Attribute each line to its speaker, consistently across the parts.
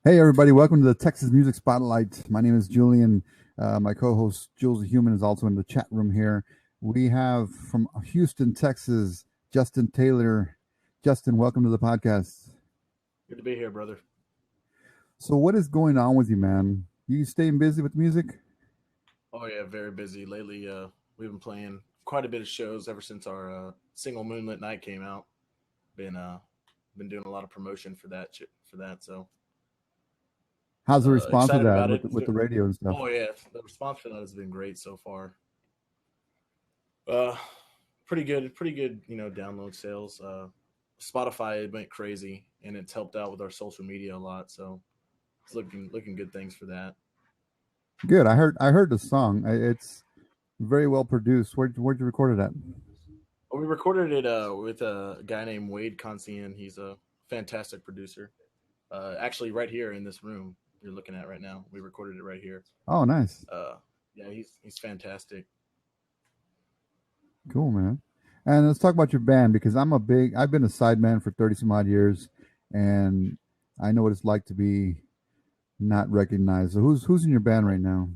Speaker 1: Hey, everybody, welcome to the Texas Music Spotlight. My name is Julian. My co host, Jules the Human, is also in the chat room here. We have from Houston, Texas, Justin Taylor. Justin, welcome to the podcast.
Speaker 2: Good to be here, brother.
Speaker 1: So, what is going on with you, man? You staying busy with music?
Speaker 2: Oh, yeah, very busy. Lately, we've been playing quite a bit of shows ever since our single Moonlit Night came out. Been doing a lot of promotion for that. So
Speaker 1: How's the response with
Speaker 2: excited
Speaker 1: that,
Speaker 2: about it.
Speaker 1: with the radio and stuff?
Speaker 2: Oh yeah, the response for that has been great so far. Uh, pretty good. Download sales. Spotify went crazy, and it's helped out with our social media a lot. So it's looking good things for that.
Speaker 1: Good. I heard the song. It's very well produced. Where'd you record it at?
Speaker 2: Well, we recorded it with a guy named Wade Consien. He's a fantastic producer. Actually, right here in this room you're looking at right now, we recorded it right here.
Speaker 1: Oh, nice.
Speaker 2: Yeah, he's fantastic.
Speaker 1: Cool, man. And let's talk about your band because I've been a sideman for 30 some odd years, and I know what it's like to be not recognized. So who's in your band right now?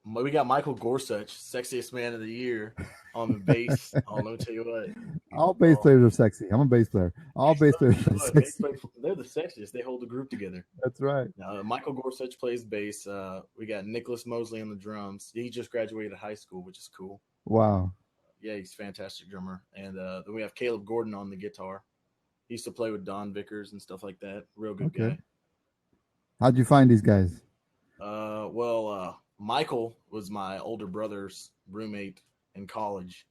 Speaker 2: Well, we got Michael Gorsuch, sexiest man of the year, on the bass. Oh, let me tell you what.
Speaker 1: All bass players are sexy. I'm a bass player. All bass players are sexy.
Speaker 2: They're the sexiest. They hold the group together.
Speaker 1: That's right.
Speaker 2: Michael Gorsuch plays bass. We got Nicholas Mosley on the drums. He just graduated high school, which is cool.
Speaker 1: Wow.
Speaker 2: Yeah, he's a fantastic drummer. And then we have Caleb Gordon on the guitar. He used to play with Don Vickers and stuff like that. Real good guy.
Speaker 1: How'd you find these guys?
Speaker 2: Michael was my older brother's roommate in college,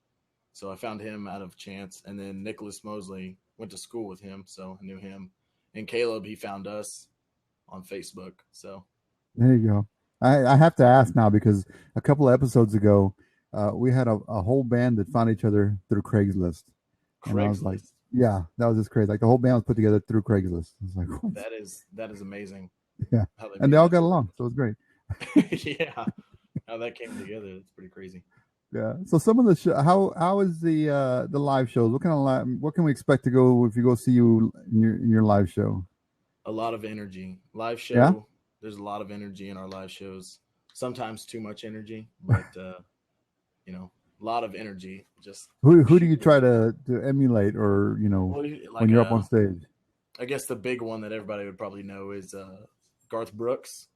Speaker 2: so I found him out of chance. And then Nicholas Mosley went to school with him, so I knew him. And Caleb, he found us on Facebook. So
Speaker 1: there you go. I have to ask now because a couple of episodes ago, we had a whole band that found each other through Craigslist. And I was like, yeah, that was just crazy. Like the whole band was put together through Craigslist. I was like, oh.
Speaker 2: That is amazing.
Speaker 1: Yeah, and they all got along, so it was great.
Speaker 2: Yeah, how that came together, it's pretty crazy.
Speaker 1: Yeah. So some of the how is the live shows? What can we expect to go if you go see you in your live show?
Speaker 2: A lot of energy. Live show.
Speaker 1: Yeah?
Speaker 2: There's a lot of energy in our live shows. Sometimes too much energy, but a lot of energy. Just
Speaker 1: who do you try to emulate, or when you're up on stage?
Speaker 2: I guess the big one that everybody would probably know is Garth Brooks.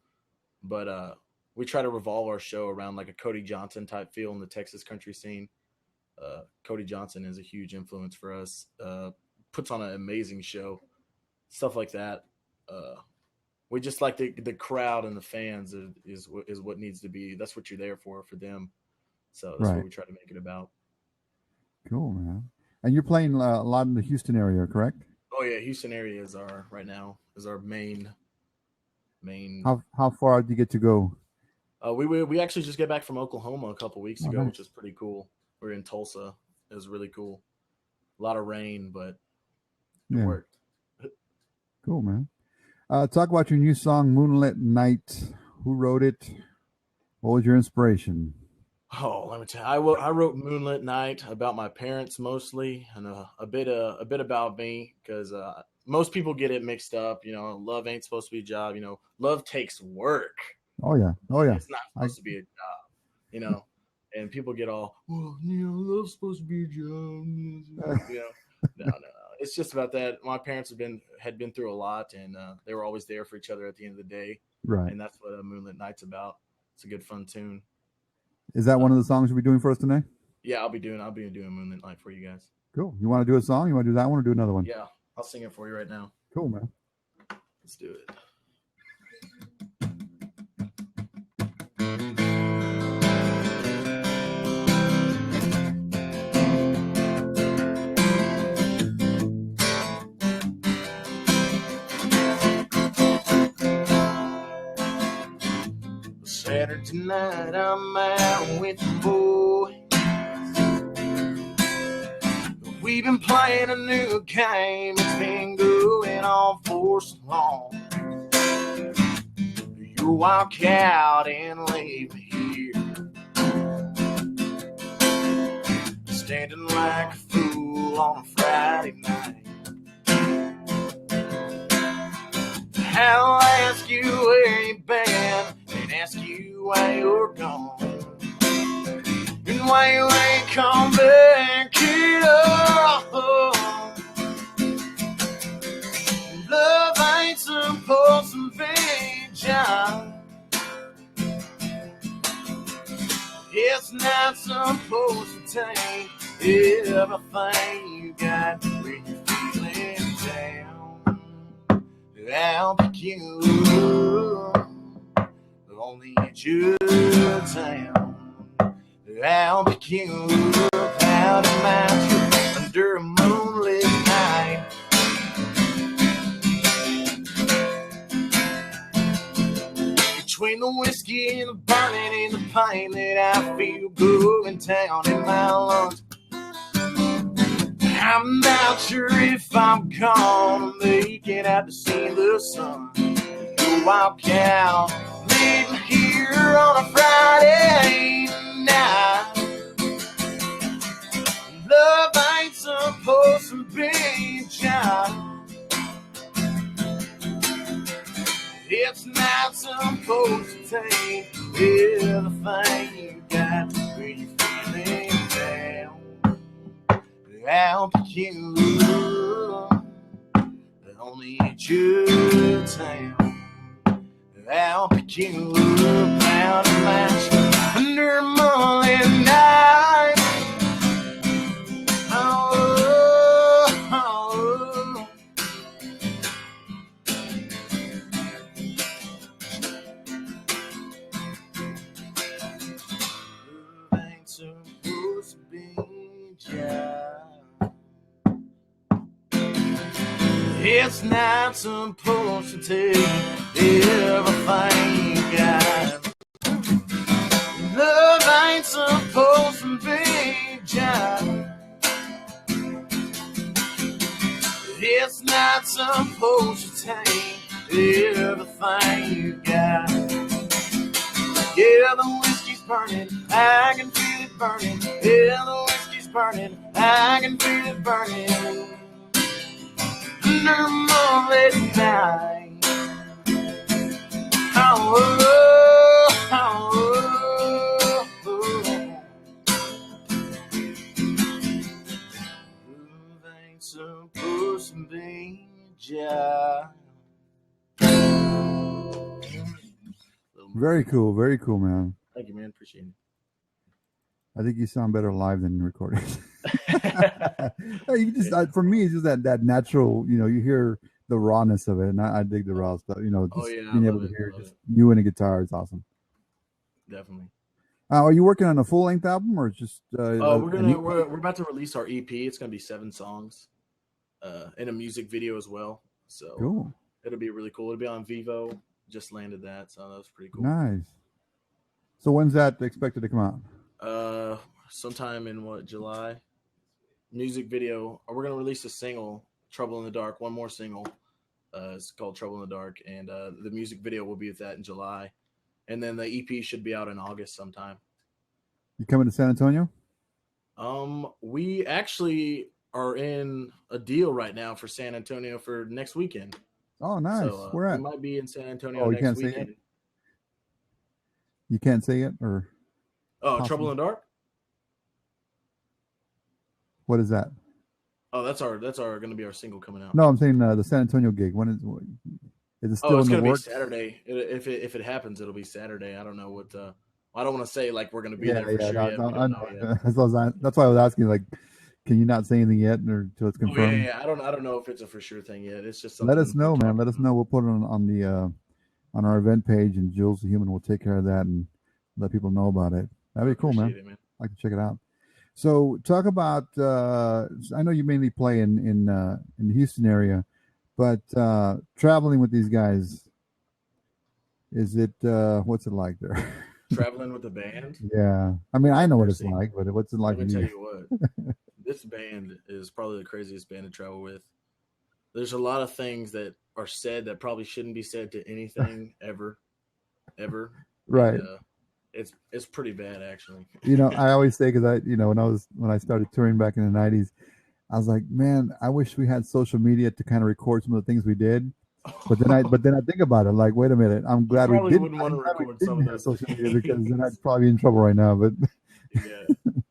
Speaker 2: But we try to revolve our show around like a Cody Johnson type feel in the Texas country scene. Cody Johnson is a huge influence for us. Puts on an amazing show, stuff like that. We just like the crowd and the fans is what needs to be. That's what you're there for them. So that's what we try to make it about. Cool,
Speaker 1: man. And you're playing a lot in the Houston area, correct?
Speaker 2: Oh yeah, Houston area is our main.
Speaker 1: How far did you get to go?
Speaker 2: We actually just got back from Oklahoma a couple weeks ago, which is pretty cool. We're in Tulsa. It was really cool. A lot of rain, but it worked.
Speaker 1: Cool, man. Talk about your new song, Moonlit Night. Who wrote it? What was your inspiration?
Speaker 2: Oh, let me tell you. I wrote Moonlit Night about my parents mostly, and a bit about me because most people get it mixed up. Love ain't supposed to be a job. Love takes work.
Speaker 1: Oh yeah.
Speaker 2: It's not supposed to be a job. And people get all, well, love's supposed to be a job. No. It's just about that. My parents had been through a lot, and they were always there for each other at the end of the day.
Speaker 1: Right.
Speaker 2: And that's what Moonlit Night's about. It's a good fun tune.
Speaker 1: Is that one of the songs you'll be doing for us tonight?
Speaker 2: Yeah, I'll be doing Moonlit Night for you guys.
Speaker 1: Cool. You want to do a song? You want to do that one or do another one?
Speaker 2: Yeah, I'll sing it for you right now.
Speaker 1: Cool, man.
Speaker 2: Let's do it. Saturday night, I'm out with the boys. We've been playing a new game. It's been going on for so long. You walk out and leave me here, standing like a fool on a Friday night. I'll ask you where you've been and ask you why you're gone and why you ain't come back at all. Love ain't supposed to be John. It's not supposed to take everything you got when you're feeling down. I'll pick you only at your town. I'll pick you out of my tree under a moonlit night. Between the whiskey and the burning and the pain that I feel going down in my lungs, I'm not sure if I'm gonna make it out to see the sun. To walk out, living here on a Friday night. Love ain't supposed to be a job. It's not supposed to take everything you got when you're feeling down. I'll pick you only at your town. I'll pick you out of my tree under a moonlit night. Oh, oh, oh. Love ain't supposed to be just. It's not supposed to take everything you got. Love ain't supposed to be just. It's not supposed to take everything you got. Yeah, the whiskey's burning, I can feel it burning. Yeah, the whiskey's burning, I can feel it burning. Under moonlit night. Oh, oh, oh, oh. Love ain't supposed to be just.
Speaker 1: Very cool, man.
Speaker 2: Thank you, man. Appreciate it.
Speaker 1: I think you sound better live than recorded. You just for me, it's just that natural. You hear the rawness of it, and I dig the raw stuff. Just being able to hear just you and a guitar is awesome.
Speaker 2: Definitely.
Speaker 1: Are you working on a full length album or just?
Speaker 2: We're about to release our EP. It's gonna be 7 songs, and a music video as well. So
Speaker 1: cool.
Speaker 2: It'll be really cool. It'll be on Vivo. Just landed that, so that was pretty cool.
Speaker 1: Nice. So when's that expected to come out?
Speaker 2: Sometime in July. Music video. We're gonna release a single, "Trouble in the Dark." One more single. It's called "Trouble in the Dark," and the music video will be with that in July, and then the EP should be out in August sometime.
Speaker 1: You coming to San Antonio?
Speaker 2: We actually are in a deal right now for San Antonio for next weekend.
Speaker 1: Oh, nice.
Speaker 2: So,
Speaker 1: where at?
Speaker 2: We might be in San Antonio
Speaker 1: you
Speaker 2: next
Speaker 1: can't
Speaker 2: weekend.
Speaker 1: say it? You can't say it, or?
Speaker 2: Oh, possibly. "Trouble in the Dark."
Speaker 1: What is that?
Speaker 2: Oh, that's our going to be our single coming out.
Speaker 1: No, I'm saying the San Antonio gig. When is it still
Speaker 2: it's
Speaker 1: in the
Speaker 2: going to be
Speaker 1: works?
Speaker 2: Saturday. If it happens, it'll be Saturday. I don't know what. I don't want to say like we're going to be there for sure yet.
Speaker 1: I know. That's why I was asking. Like, can you not say anything yet, or until it's confirmed?
Speaker 2: Yeah. I don't know if it's a for sure thing yet. It's just
Speaker 1: let us know, man. Let us know. We'll put it on our event page, and Jules the Human will take care of that and let people know about it. That'd be cool, man.
Speaker 2: Man.
Speaker 1: I can check it out. So talk about. I know you mainly play in the Houston area, but traveling with these guys, is it what's it like there?
Speaker 2: Traveling with the band?
Speaker 1: Yeah, I mean I know what it's like, but what's it like?
Speaker 2: Let me tell you what. This band is probably the craziest band to travel with. There's a lot of things that are said that probably shouldn't be said to anything ever.
Speaker 1: Right.
Speaker 2: And, it's pretty bad, actually.
Speaker 1: I always say, because when I started touring back in the '90s, I was like, man, I wish we had social media to kind of record some of the things we did. But then I think about it, like, wait a minute,
Speaker 2: You probably wouldn't want
Speaker 1: I'm
Speaker 2: to
Speaker 1: glad we
Speaker 2: record some of
Speaker 1: didn't have
Speaker 2: those
Speaker 1: social media because then
Speaker 2: things.
Speaker 1: I'd probably be in trouble right now. But
Speaker 2: Yeah,
Speaker 1: the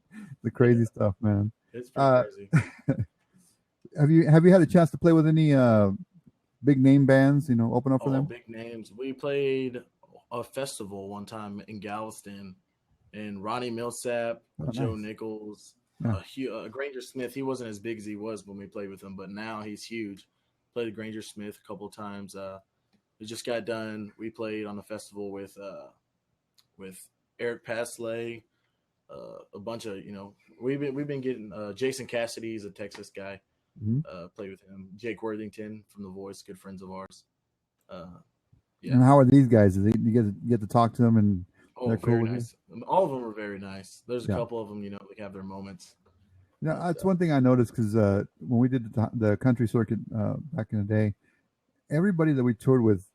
Speaker 2: yeah,
Speaker 1: crazy stuff, man.
Speaker 2: it's pretty
Speaker 1: Uh,
Speaker 2: crazy.
Speaker 1: have you had a chance to play with any big name bands? You know, open up for
Speaker 2: All
Speaker 1: them?
Speaker 2: big names. We played a festival one time in Galveston, and Ronnie Millsap,
Speaker 1: Oh,
Speaker 2: Joe
Speaker 1: nice.
Speaker 2: Nichols,
Speaker 1: Yeah.
Speaker 2: Granger Smith. He wasn't as big as he was when we played with him, but now he's huge. Played Granger Smith a couple of times. We just got done. We played on the festival with Eric Pasley, a bunch of we've been getting Jason Cassidy is a Texas guy.
Speaker 1: Hmm.
Speaker 2: Played with him. Jake Worthington from The Voice, good friends of ours. Uh, yeah.
Speaker 1: And how are these guys? You get to talk to them and
Speaker 2: Oh,
Speaker 1: they're cool
Speaker 2: very
Speaker 1: with you?
Speaker 2: nice. All of them are very nice. There's a
Speaker 1: Yeah.
Speaker 2: couple of them, they have their moments,
Speaker 1: You know,
Speaker 2: but
Speaker 1: that's one thing I noticed because when we did the country circuit back in the day, everybody that we toured with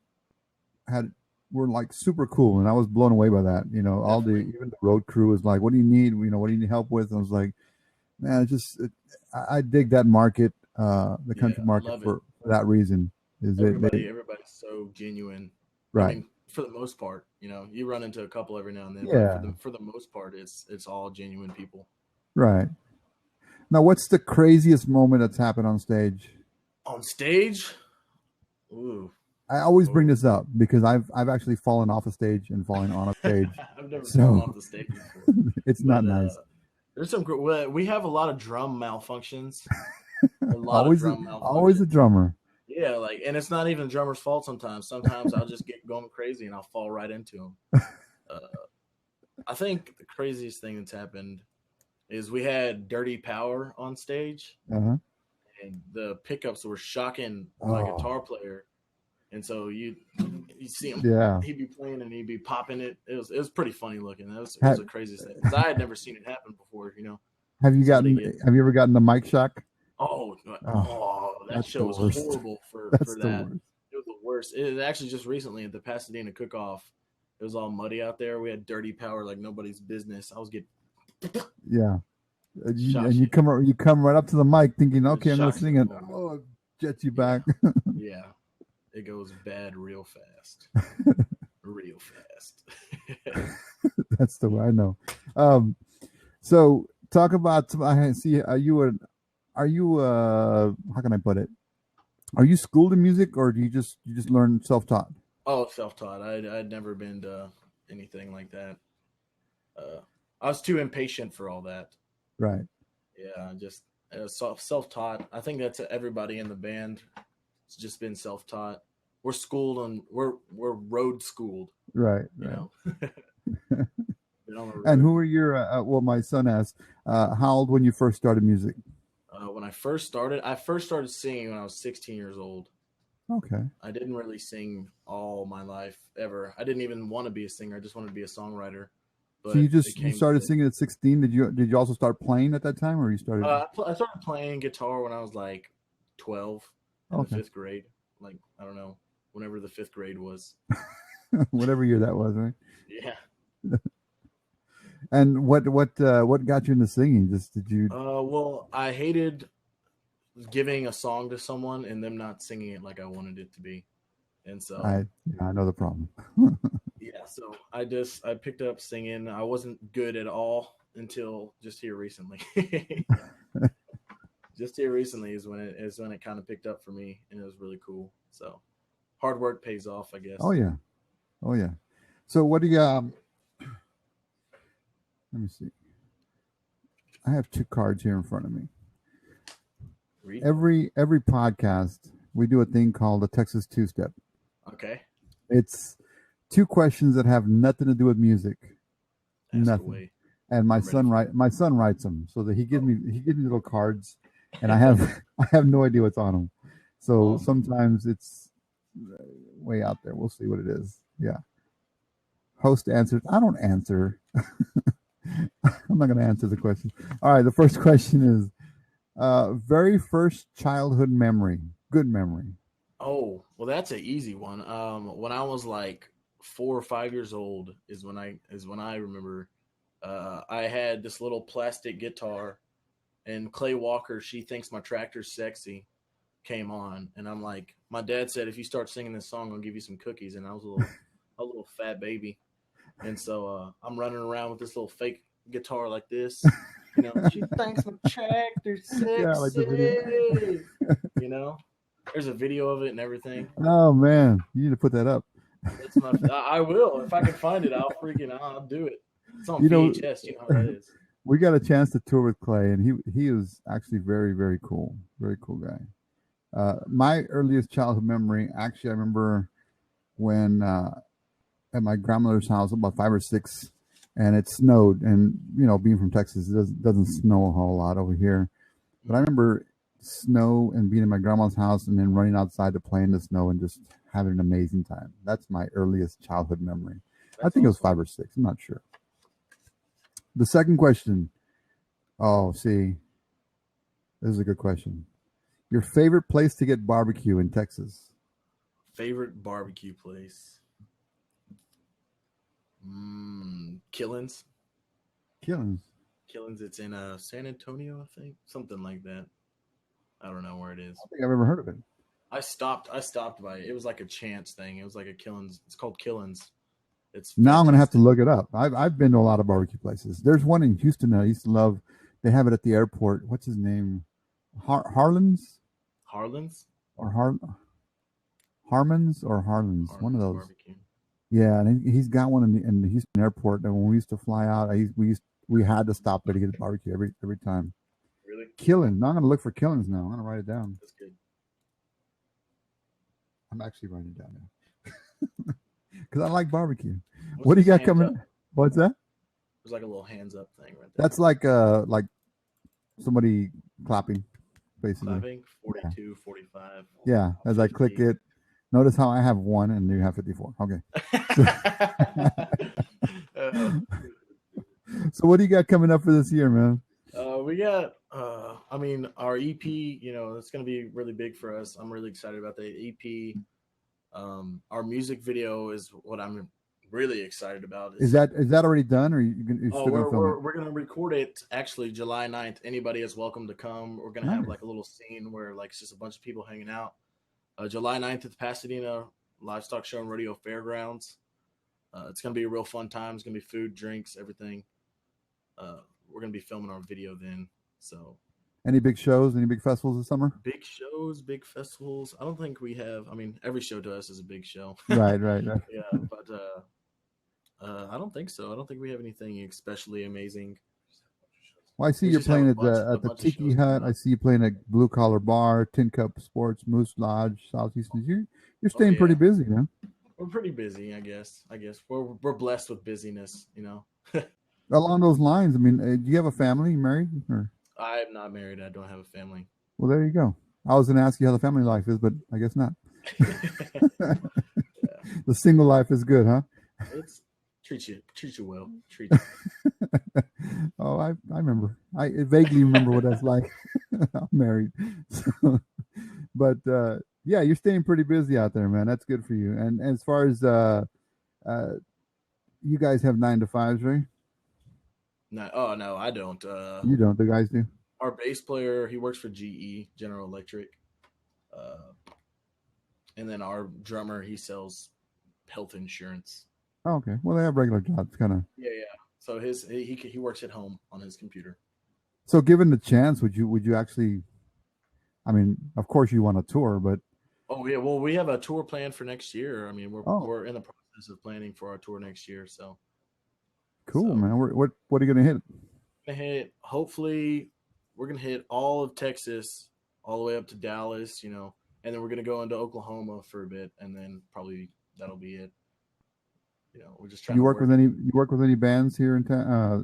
Speaker 1: had were like super cool, and I was blown away by that. You know, all the
Speaker 2: definitely,
Speaker 1: even the road crew was like, "What do you need? You know, what do you need help with?" And I was like, "Man, I dig that market, the
Speaker 2: yeah,
Speaker 1: country
Speaker 2: I
Speaker 1: market
Speaker 2: love it.
Speaker 1: for that reason. Is it they
Speaker 2: Everybody's so genuine. I
Speaker 1: right?
Speaker 2: mean, for the most part, you run into a couple every now and then, but
Speaker 1: Yeah,
Speaker 2: for the most part, it's all genuine people
Speaker 1: right. Now, what's the craziest moment that's happened on stage?
Speaker 2: on stage. Ooh,
Speaker 1: I always bring
Speaker 2: oh,
Speaker 1: this up because I've actually fallen off a stage and fallen on a stage,
Speaker 2: I've never fallen
Speaker 1: so
Speaker 2: off the stage before,
Speaker 1: it's not
Speaker 2: but
Speaker 1: nice.
Speaker 2: there's some. We have a lot of drum malfunctions. A lot of
Speaker 1: Always,
Speaker 2: drum
Speaker 1: always a
Speaker 2: malfunctions.
Speaker 1: drummer.
Speaker 2: Yeah, and it's not even the drummer's fault sometimes. Sometimes I'll just get going crazy and I'll fall right into him. Uh, I think the craziest thing that's happened is we had Dirty Power on stage,
Speaker 1: Uh-huh.
Speaker 2: and the pickups were shocking my
Speaker 1: Oh,
Speaker 2: guitar player. And so you see him,
Speaker 1: yeah.
Speaker 2: he'd be playing and he'd be popping it. It was pretty funny looking. It was
Speaker 1: Ha-
Speaker 2: the craziest thing because I had never seen it happen before. Somebody get
Speaker 1: have you ever gotten the mic shock?
Speaker 2: Oh,
Speaker 1: Oh,
Speaker 2: that
Speaker 1: that's
Speaker 2: show
Speaker 1: the
Speaker 2: was
Speaker 1: worst.
Speaker 2: horrible
Speaker 1: That's
Speaker 2: for
Speaker 1: the
Speaker 2: that.
Speaker 1: worst.
Speaker 2: It was the worst. It actually just recently at the Pasadena Cook Off. It was all muddy out there. We had Dirty Power like nobody's business. I was getting
Speaker 1: Yeah.
Speaker 2: shocks
Speaker 1: You
Speaker 2: you.
Speaker 1: you come right up to the mic thinking,
Speaker 2: It
Speaker 1: okay, I'm gonna
Speaker 2: shocks you
Speaker 1: sing
Speaker 2: in the
Speaker 1: it.
Speaker 2: moment.
Speaker 1: Oh, it jets you
Speaker 2: Yeah,
Speaker 1: back.
Speaker 2: yeah. It goes bad real fast, real fast.
Speaker 1: That's the way I know. Um, so talk about. I see. are you how can I put it? Are you schooled in music or do you just learn self taught?
Speaker 2: Oh, self taught. I'd never been to anything like that. Uh, I was too impatient for all that.
Speaker 1: Right.
Speaker 2: Yeah, just self taught. I think that's everybody in the band. It's just been self taught. We're schooled on we're road schooled.
Speaker 1: Right.
Speaker 2: You
Speaker 1: Right.
Speaker 2: know, been on the
Speaker 1: And
Speaker 2: road.
Speaker 1: who were your? Well, my son asked, how old when you first started music?
Speaker 2: When I first started singing when I was 16 years old.
Speaker 1: Okay.
Speaker 2: I didn't really sing all my life ever. I didn't even want to be a singer. I just wanted to be a songwriter.
Speaker 1: So
Speaker 2: But it
Speaker 1: you
Speaker 2: came
Speaker 1: started
Speaker 2: to
Speaker 1: singing at 16. Did you also start playing at that time, or you started?
Speaker 2: I started playing guitar when I was like 12 in the
Speaker 1: Okay.
Speaker 2: fifth grade. Like I don't know, whenever the fifth grade was.
Speaker 1: Whatever year that was, right?
Speaker 2: Yeah.
Speaker 1: And what got you into singing? Just did you?
Speaker 2: Well, I hated giving a song to someone and them not singing it like I wanted it to be. And so,
Speaker 1: I know the problem.
Speaker 2: yeah, so I picked up singing. I wasn't good at all until just here recently. Just here recently is when it kind of picked up for me and it was really cool. So, hard work pays off, I
Speaker 1: Oh
Speaker 2: guess.
Speaker 1: yeah, oh yeah. So what do you? Let me see. I have two cards here in front of me.
Speaker 2: Read them.
Speaker 1: Every podcast we do a thing called the Texas Two Step.
Speaker 2: Okay.
Speaker 1: It's two questions that have nothing to do with music,
Speaker 2: Ask
Speaker 1: nothing.
Speaker 2: away.
Speaker 1: And
Speaker 2: I'm ready for it.
Speaker 1: my son writes them so that
Speaker 2: Oh.
Speaker 1: he gives me little cards, and I have I have no idea what's on them. So
Speaker 2: Awesome.
Speaker 1: sometimes it's way out there. We'll see what it is. Yeah. Host answers. I don't answer. I'm not going to answer the question. All right. The first question is very first childhood memory. Good memory.
Speaker 2: Oh, well, that's an easy one. When I was like 4 or 5 years old is when I remember. I had this little plastic guitar, and Clay Walker. She thinks my tractor's sexy, came on, and I'm like, my dad said, if you start singing this song, I'll give you some cookies. And I was a little fat baby, and so I'm running around with this little fake guitar like this. You know, she thinks my tractor
Speaker 1: Yeah, like the video.
Speaker 2: sexy. You know, there's a video of it and everything.
Speaker 1: Oh man, you need to put that up.
Speaker 2: That's my. I will if I can find it. I'll do it. It's on
Speaker 1: You know,
Speaker 2: VHS. You know how that is.
Speaker 1: we got a chance to tour with Clay, and he was actually very cool, very cool guy. My earliest childhood memory, actually, I remember when at my grandmother's house, about 5 or 6, and it snowed. And being from Texas, it doesn't snow a whole lot over here. But I remember snow and being in my grandma's house, and then running outside to play in the snow and just having an amazing time. That's my earliest childhood memory. I think it was 5 or 6. I'm not sure. The second question. Oh, see, this is a good question. Your favorite place to get barbecue in Texas?
Speaker 2: Favorite barbecue place? Killins.
Speaker 1: Killins.
Speaker 2: Killins. It's in San Antonio, I think, something like that. I don't know where it is.
Speaker 1: I don't think I've ever heard of it.
Speaker 2: I stopped by it. It was like a chance thing. It was like a Killins. It's called Killins. It's
Speaker 1: now I'm gonna have to look it up. I've been to a lot of barbecue places. There's one in Houston that I used to love. They have it at the airport. What's his name? Harlan's?
Speaker 2: Harlan's?
Speaker 1: Or Harmon's or Harlan's? One of those.
Speaker 2: Barbecue.
Speaker 1: Yeah, and he's got one in the Houston airport. And when we used to fly out, we had to stop there to get barbecue every time.
Speaker 2: Really?
Speaker 1: Killins. Now I'm gonna look for Killins now. I'm gonna write it down.
Speaker 2: That's good.
Speaker 1: I'm actually writing it down now. Because I like barbecue. What do you got coming? Up? What's that?
Speaker 2: There's like a little hands up thing right there.
Speaker 1: That's like somebody clapping, basically.
Speaker 2: Clapping, 42, yeah. 45.
Speaker 1: Yeah, as 50. I click it. Notice how I have 1 and you have 54. Okay. So what do you got coming up for this year, man?
Speaker 2: We got, our EP, it's going to be really big for us. I'm really excited about the EP. Our music video is what I'm really excited about.
Speaker 1: Is that already done, or you're still
Speaker 2: gonna film it? We're going to record it actually July 9th. Anybody is welcome to come. We're going to have like a little scene where like it's just a bunch of people hanging out. July 9th at the Pasadena Livestock Show and Rodeo Fairgrounds. It's going to be a real fun time. It's going to be food, drinks, everything. We're going to be filming our video then. So,
Speaker 1: any big shows, any big festivals this summer?
Speaker 2: Big shows, big festivals. I don't think we have. I mean, every show to us is a big show.
Speaker 1: Right.
Speaker 2: Yeah, but I don't think so. I don't think we have anything especially amazing.
Speaker 1: Well, I see you're playing at the Tiki Hut. I see you playing at Blue Collar Bar, Tin Cup Sports, Moose Lodge, Southeastern. You're staying pretty busy, man.
Speaker 2: We're pretty busy, I guess. We're blessed with busyness,
Speaker 1: Along those lines, I mean, do you have a family? You married? Or?
Speaker 2: I'm not married. I don't have a family.
Speaker 1: Well, there you go. I was going to ask you how the family life is, but I guess not. Yeah. The single life is good, huh?
Speaker 2: It's treat you well. Treat you.
Speaker 1: Oh, I remember. I vaguely remember what that's like. I'm married, but yeah, you're staying pretty busy out there, man. That's good for you. And as far as you guys have 9 to 5s, right?
Speaker 2: No, I don't.
Speaker 1: You don't. The guys do.
Speaker 2: Our bass player, he works for GE, General Electric. And then our drummer, he sells health insurance.
Speaker 1: Oh, okay. Well, they have regular jobs, kind of.
Speaker 2: Yeah. So he works at home on his computer.
Speaker 1: So, given the chance, would you actually? I mean, of course, you want a tour, but.
Speaker 2: Oh yeah, well, we have a tour planned for next year. I mean, we're in the process of planning for our tour next year. So.
Speaker 1: Cool, man. What are you gonna hit?
Speaker 2: Hopefully, we're gonna hit all of Texas, all the way up to Dallas, and then we're gonna go into Oklahoma for a bit, and then probably that'll be it. We're just trying. You work
Speaker 1: with any bands here in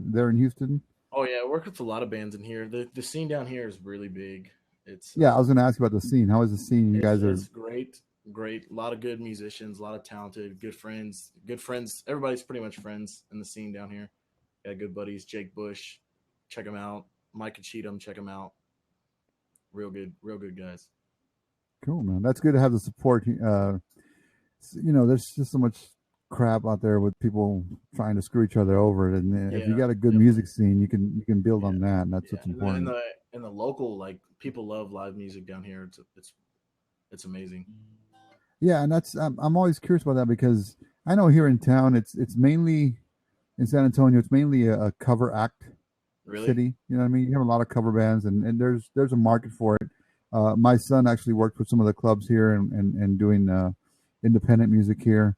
Speaker 1: there in Houston?
Speaker 2: Oh yeah, I work with a lot of bands in here. The scene down here is really big. It's
Speaker 1: I was gonna ask you about the scene. How is the scene? You guys are
Speaker 2: great. A lot of good musicians, a lot of talented, good friends. Everybody's pretty much friends in the scene down here. Got good buddies. Jake Bush, check him out. Mike and Cheatham, check him out. Real good guys.
Speaker 1: Cool, man. That's good to have the support. There's just so much crap out there with people trying to screw each other over, and if you got a good music scene, you can build on that, and that's what's important.
Speaker 2: And the local, like, people love live music down here. It's It's amazing.
Speaker 1: Yeah, and that's I'm always curious about that because I know here in town it's mainly in San Antonio. It's mainly a cover act
Speaker 2: Really?
Speaker 1: city. You know what I mean? You have a lot of cover bands, and there's a market for it. My son actually worked with some of the clubs here and doing independent music here.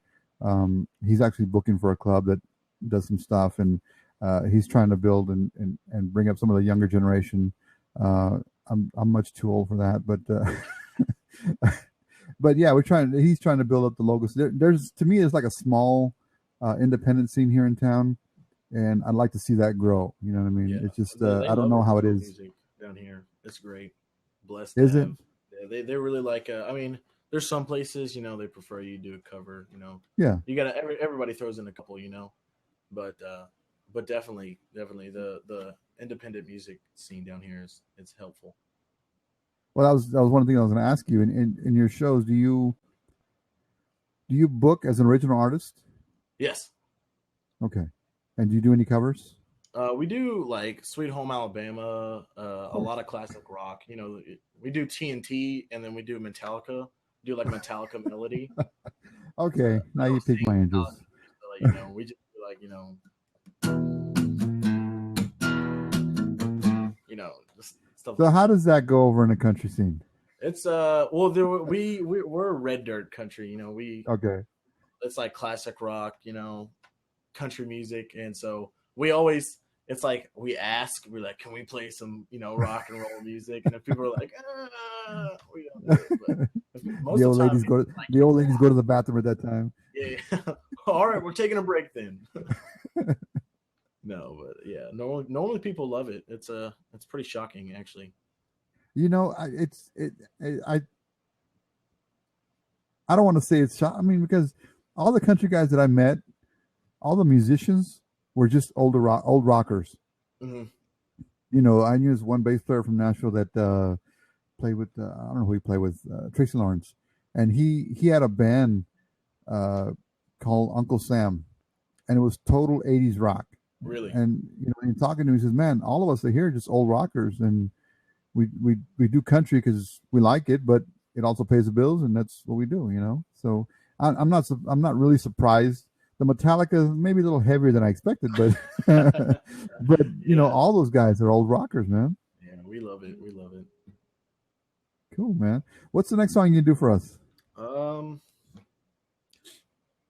Speaker 1: He's actually booking for a club that does some stuff, and he's trying to build and bring up some of the younger generation. Uh, I'm much too old for that, but yeah, we're trying. He's trying to build up the logos. There's to me, it's like a small independent scene here in town, and I'd like to see that grow. You know what I mean?
Speaker 2: Yeah,
Speaker 1: It's just
Speaker 2: they
Speaker 1: I don't
Speaker 2: love
Speaker 1: know how it
Speaker 2: original
Speaker 1: is.
Speaker 2: music down here. It's great. Blessed to
Speaker 1: Is it?
Speaker 2: have. Yeah, they really like. I mean, there's some places they prefer you do a cover.
Speaker 1: Yeah.
Speaker 2: You gotta everybody throws in a couple. But definitely the independent music scene down here is it's helpful.
Speaker 1: Well, that was one thing I was going to ask you. In your shows, do you book as an original artist?
Speaker 2: Yes.
Speaker 1: Okay. And do you do any covers?
Speaker 2: We do like Sweet Home Alabama,
Speaker 1: Of
Speaker 2: a
Speaker 1: course.
Speaker 2: lot of classic rock. We do TNT, and then we do Metallica. Do like Metallica melody.
Speaker 1: Okay. Now
Speaker 2: I
Speaker 1: you
Speaker 2: don't
Speaker 1: pique
Speaker 2: sing
Speaker 1: my interest.
Speaker 2: Metallica, just to let you know. We just do like just stuff
Speaker 1: So
Speaker 2: like
Speaker 1: how
Speaker 2: that.
Speaker 1: does that go over in the country scene?
Speaker 2: It's well, we're a red dirt country.
Speaker 1: Okay.
Speaker 2: It's like classic rock. Country music, and so we always it's like we're like, can we play some rock and roll music? And if people are like, we don't do it, but most of the time people are like,
Speaker 1: The old ladies go to the bathroom at that time.
Speaker 2: yeah, all right, we're taking a break then. No, but yeah, normally people love it. It's pretty shocking actually.
Speaker 1: You know, I don't want to say it's shot. I mean, because all the country guys that I met, all the musicians were just old rockers.
Speaker 2: Hmm.
Speaker 1: You know, I knew this one bass player from Nashville that played with I don't know who he played with, Tracy Lawrence, and he had a band uh, called Uncle Sam, and it was total '80s rock.
Speaker 2: Really.
Speaker 1: And in talking to him, he says, "Man, all of us are here just old rockers, and we do country because we like it, but it also pays the bills, and that's what we do." So I'm not really surprised. The Metallica is maybe a little heavier than I expected, but but
Speaker 2: Yeah,
Speaker 1: all those guys are old rockers, man.
Speaker 2: yeah, we love it. We love it.
Speaker 1: Cool, man. What's the next song you do for us?
Speaker 2: Um,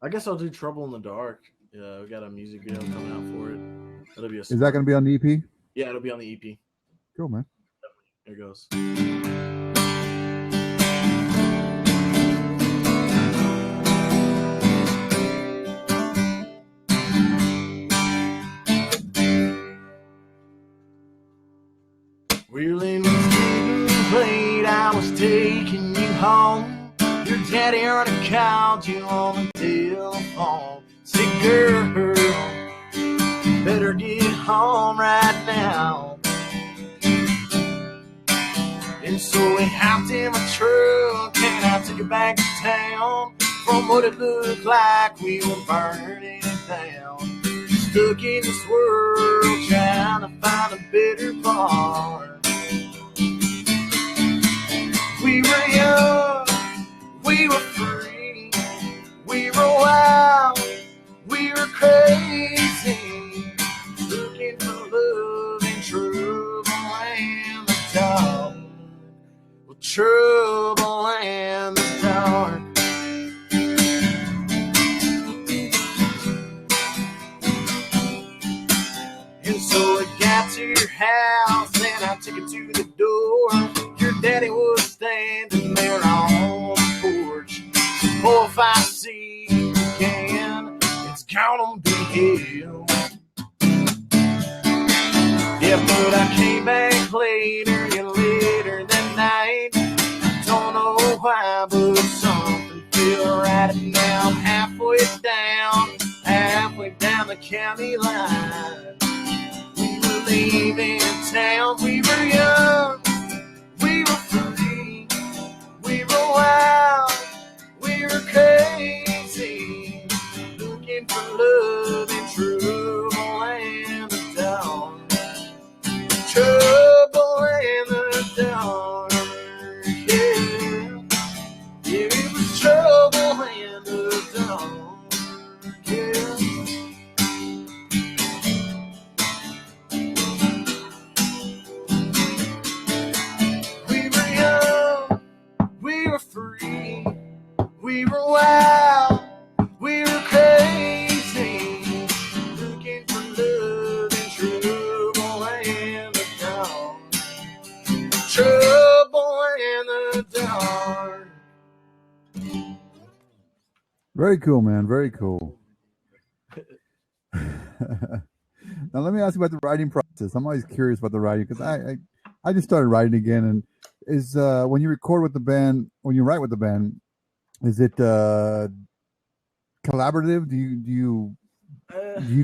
Speaker 2: I guess I'll do "Trouble in the Dark." Yeah, we got a music video coming out for it. It'll be a
Speaker 1: Is that
Speaker 2: smart.
Speaker 1: going to be on the EP?
Speaker 2: Yeah, it'll be on the EP.
Speaker 1: Cool, man.
Speaker 2: Here goes. Wheeling was getting late, I was taking you home. Your daddy already called you on the telephone. Said, girl, you better get home right now. And so we hopped in my truck and I took it back to town. From what it looked like, we were burning it down. Stuck in this world trying to find a better part. We were young, we were free, we were wild, we were crazy, looking for love and trouble in the dark. Well, trouble in the dark. And so I got to your house and I took it to the door. Your daddy was standing there on the porch. Oh, if I see you again, it's gonna be hell. Yeah, but I came back later that night. Don't know why, but something feel right. And now I'm halfway down the county line. We were leaving town, we were young, we were free, we were wild, we were crazy, looking for love and trouble in the dark. Trouble in the dark, yeah. We were wild, we were crazy, looking for love and trouble and the dawn. Trouble in the dark.
Speaker 1: Very cool, man. Very cool. Now let me ask you about the writing process. I'm always curious about the writing because I just started writing again. And is when you record with the band, when you write with the band, is it collaborative? Do you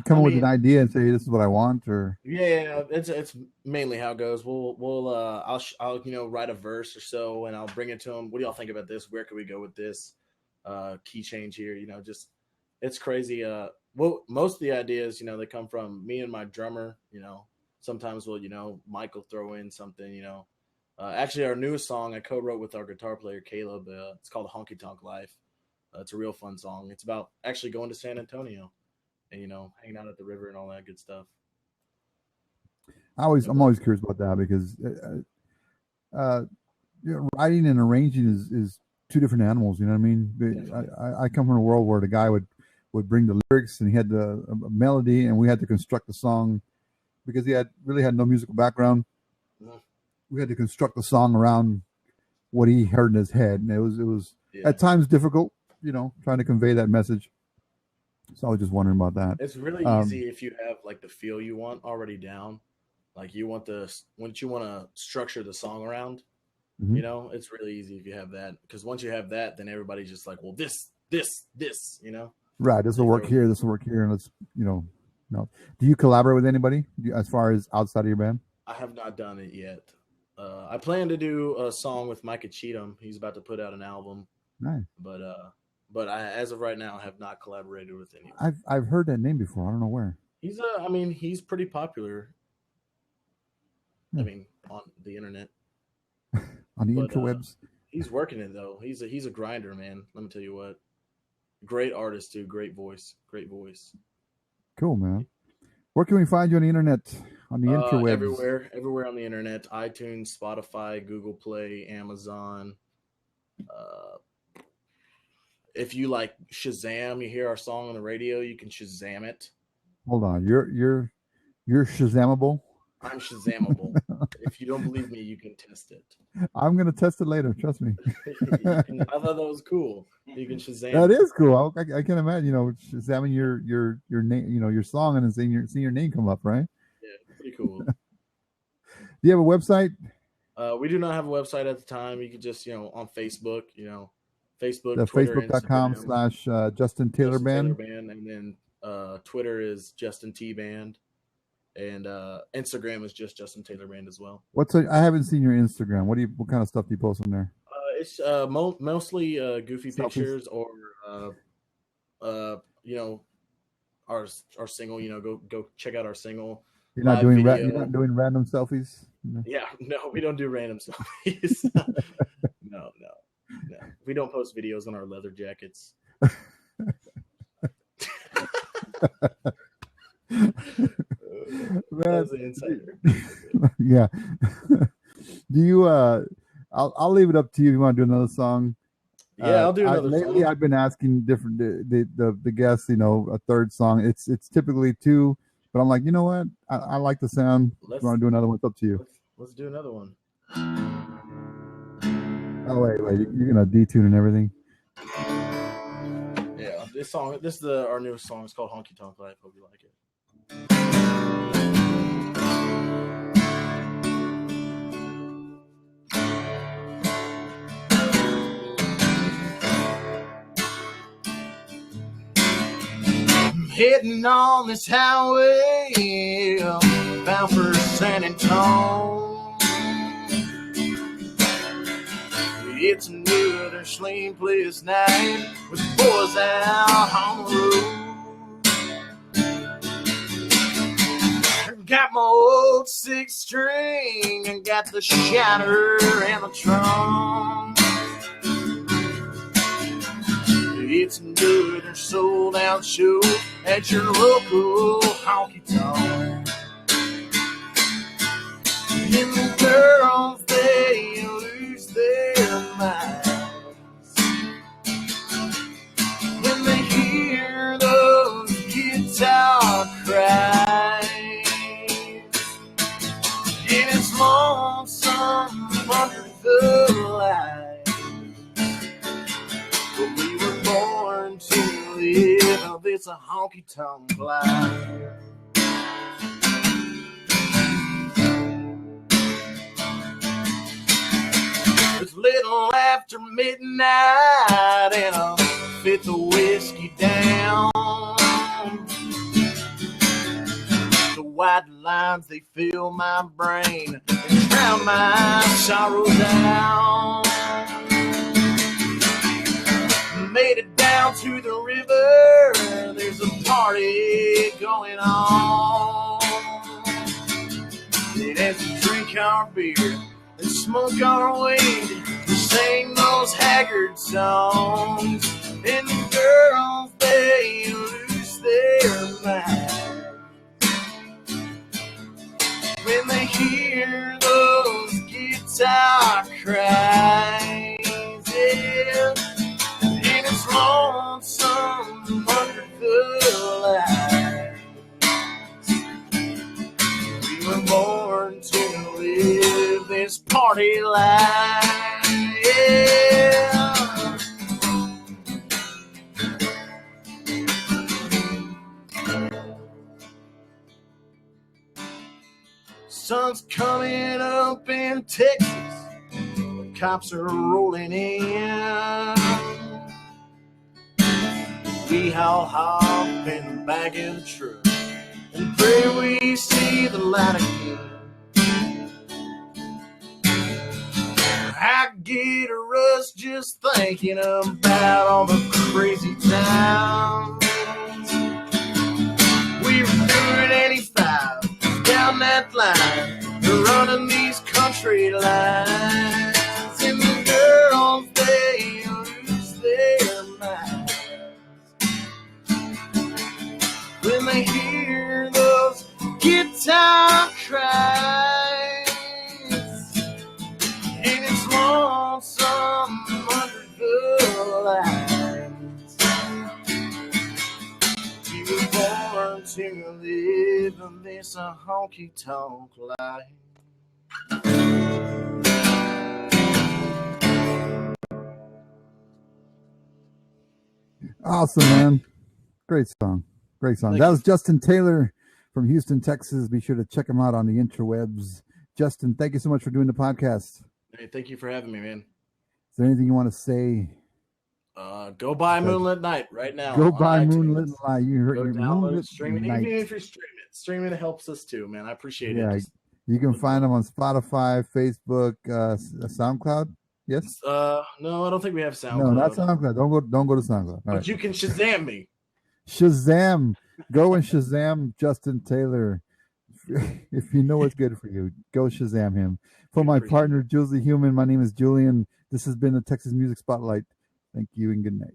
Speaker 1: come up with an idea and say, hey, this is what I want, or
Speaker 2: Yeah, it's mainly how it goes. I'll write a verse or so, and I'll bring it to them. What do y'all think about this? Where can we go with this? Key change here. Just it's crazy. Well, most of the ideas, they come from me and my drummer. Sometimes Mike will throw in something. Actually, our newest song I co-wrote with our guitar player Caleb. It's called "Honky Tonk Life." It's a real fun song. It's about actually going to San Antonio and hanging out at the river and all that good stuff.
Speaker 1: I'm always curious about that because writing and arranging is two different animals. You know what I mean? I come from a world where the guy would bring the lyrics and he had a melody and we had to construct the song because he really had no musical background. Mm-hmm. We had to construct the song around what he heard in his head, and it was at times difficult, trying to convey that message. So I was just wondering about that.
Speaker 2: It's really easy if you have like the feel you want already down. Like you want to structure the song around, mm-hmm. It's really easy if you have that. Because once you have that, then everybody's just like, well, this,
Speaker 1: Right. This will work here. This will work here. And let's, no. Do you collaborate with anybody as far as outside of your band?
Speaker 2: I have not done it yet. I plan to do a song with Micah Cheatham. He's about to put out an album.
Speaker 1: Nice.
Speaker 2: But I, as of right now, have not collaborated with anyone.
Speaker 1: I've heard that name before. I don't know where.
Speaker 2: He's pretty popular. Yeah. On the internet.
Speaker 1: On the interwebs.
Speaker 2: He's working it though. He's a grinder, man. Let me tell you what. Great artist too. Great voice.
Speaker 1: Cool, man. Where can we find you on the internet? On the interwebs?
Speaker 2: Everywhere on the internet. iTunes, Spotify, Google Play, Amazon. If you like Shazam, you hear our song on the radio, you can Shazam it.
Speaker 1: Hold on, you're Shazamable?
Speaker 2: I'm Shazamable. If you don't believe me, you can test it.
Speaker 1: I'm gonna test it later. Trust me.
Speaker 2: I thought that was cool. You can Shazam.
Speaker 1: That is cool. I can imagine. Shazamming your name, your song, and then seeing your name come up, right?
Speaker 2: Yeah, pretty cool.
Speaker 1: Do you have a website?
Speaker 2: We do not have a website at the time. You can just on Facebook. Facebook,
Speaker 1: the
Speaker 2: Twitter,
Speaker 1: Facebook.com/ Justin Taylor Band.
Speaker 2: And then Twitter is Justin T Band. And Instagram is just Justin Taylor Band as well.
Speaker 1: I haven't seen your Instagram. What kind of stuff do you post on there?
Speaker 2: It's mostly goofy pictures or our single. Go check out our single.
Speaker 1: You're not doing random selfies.
Speaker 2: No? Yeah, no, we don't do random selfies. No. We don't post videos on our leather jackets. That's an insider.
Speaker 1: Yeah. Do you I'll leave it up to you if you want to do another song.
Speaker 2: Yeah, I'll do another song.
Speaker 1: Lately I've been asking different the guests, a third song. It's typically two, but I'm like, you know what? I like the sound. If you want to do another one, it's up to you.
Speaker 2: Let's do another one.
Speaker 1: Oh wait, you're gonna detune and everything.
Speaker 2: Yeah, this is our newest song. It's called Honky Tonk Life. Hope you like it. Heading on this highway, bound for San Antonio. It's another sleepless night with the boys out on the road. Got my old 6-string and got the shatter and the trunk. It's another sold-out show at your local honky tonk. And the girls, they lose their minds. this a honky-tonk life. It's little after midnight and a fifth of whiskey down. The white lines, they fill my brain and drown my sorrows out. Made it down to the river, there's a party going on. They dance and drink our beer and smoke our weed and sing those haggard songs. And the girls, they lose their minds when they hear those guitar cries. Yeah. And it's lonesome under the lights. We were born to live this party life. Yeah. Sun's coming up in Texas. The cops are rolling in. We all hop in the back of the truck and pray we see the light again. I get a rush just thinking about all the crazy times. We were doing 85 down that line, running these country lines. And the girls, they lose their minds when they hear those guitar cries. And it's lonesome under the lights. We were born to live in this honky-tonk life.
Speaker 1: Awesome, man. Great song. Great song. That was Justin Taylor from Houston, Texas. Be sure to check him out on the interwebs. Justin, thank you so much for doing the podcast.
Speaker 2: Hey, thank you for having me, man.
Speaker 1: Is there anything you want to say?
Speaker 2: Go buy Moonlit Night right now.
Speaker 1: Go buy Moonlit Night. You heard
Speaker 2: Go
Speaker 1: your
Speaker 2: download
Speaker 1: Moonlit
Speaker 2: it, stream it.
Speaker 1: Night.
Speaker 2: Even if you stream it. Streaming helps us too, man. I appreciate it.
Speaker 1: Yeah, you can find them on Spotify, Facebook, SoundCloud. Yes.
Speaker 2: No, I don't think we have SoundCloud.
Speaker 1: No, not SoundCloud. Don't go to SoundCloud.
Speaker 2: But you can Shazam me.
Speaker 1: Shazam. Go and Shazam Justin Taylor. If you know what's good for you, go Shazam him. For my partner, Jules the Human, my name is Julian. This has been the Texas Music Spotlight. Thank you and good night.